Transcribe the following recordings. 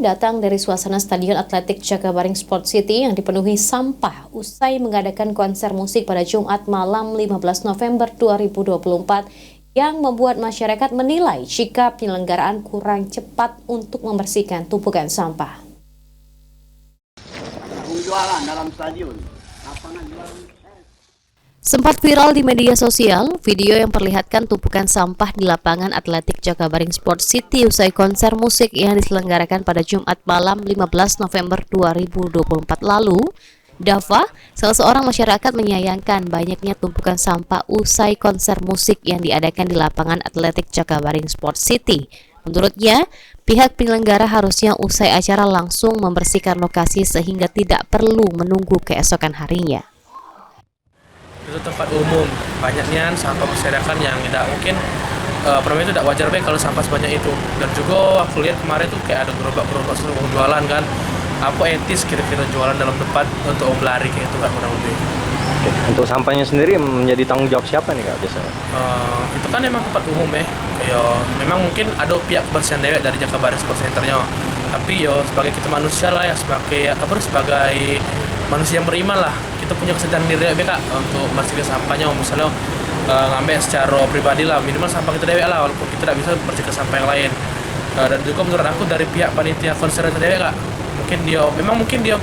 datang dari suasana Stadion Atletik Jakabaring Sport City yang dipenuhi sampah usai mengadakan konser musik pada Jumat malam 15 November 2024 yang membuat masyarakat menilai jika penyelenggaraan kurang cepat untuk membersihkan tumpukan sampah. Jualan dalam stadion. Lapangan jualan. Sempat viral di media sosial, video yang memperlihatkan tumpukan sampah di lapangan Atletik Jakabaring Sport City usai konser musik yang diselenggarakan pada Jumat malam 15 November 2024 lalu. Dava, salah seorang masyarakat, menyayangkan banyaknya tumpukan sampah usai konser musik yang diadakan di lapangan Atletik Jakabaring Sport City. Menurutnya, pihak penyelenggara harusnya usai acara langsung membersihkan lokasi sehingga tidak perlu menunggu keesokan harinya. Itu tempat umum, banyaknya sampah berserakan yang tidak mungkin itu tidak wajar kalau sampah sebanyak itu. Dan juga aku lihat kemarin tuh kayak ada gerobak-gerobak seluruh jualan kan. Apa etis kira-kira jualan dalam tempat untuk lari kayak itu kan kurang lebih. Oke. Untuk sampahnya sendiri menjadi tanggung jawab siapa nih Kak biasanya? Itu kan memang tempat umum ya. Kayak memang mungkin ada pihak kebersihan dewek dari Jakabaring Sport Centernya. Tapi sebagai kita manusia lah ya, sebagai manusia yang beriman lah, kita punya kesadaran diri ya Kak untuk membersihkan sampahnya. Misalnya ngambil secara pribadi lah, minimal sampah kita dewek lah, walaupun kita tidak bisa bersihkan sampah yang lain. Dan juga menurut aku dari pihak panitia konser dewek Kak, mungkin dia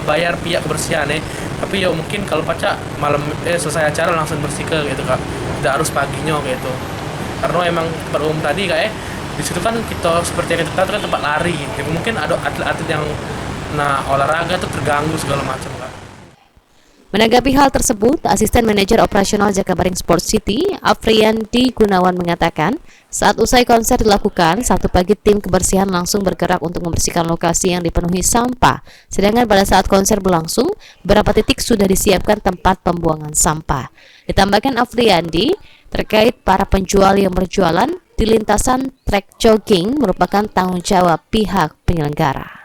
bayar pihak kebersihan ya, tapi mungkin kalau pacak malam selesai acara langsung bersihkan gitu Kak, tidak harus paginya gitu. Karena emang tempat umum tadi Kak di situ kan kita seperti yang kita tahu kan tempat lari, jadi mungkin ada atlet-atlet yang olahraga tuh terganggu segala macam Kak. Menanggapi hal tersebut, Asisten Manajer Operasional Jakabaring Sport City, Afriandi Gunawan, mengatakan, saat usai konser dilakukan, Sabtu pagi tim kebersihan langsung bergerak untuk membersihkan lokasi yang dipenuhi sampah. Sedangkan pada saat konser berlangsung, beberapa titik sudah disiapkan tempat pembuangan sampah. Ditambahkan Afriandi, terkait para penjual yang berjualan di lintasan trek jogging merupakan tanggung jawab pihak penyelenggara.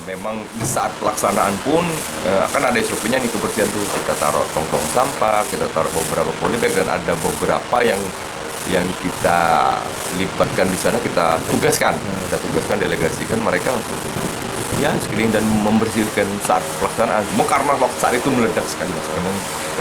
Memang di saat pelaksanaan pun akan ada SOP-nya nih kebersihan tuh, kita taruh tong-tong sampah, kita taruh beberapa polybag, dan ada beberapa yang kita libatkan di sana, kita tugaskan delegasikan mereka untuk ya screening dan membersihkan saat pelaksanaan. Karena waktu saat itu meledak sekali Mas. Memang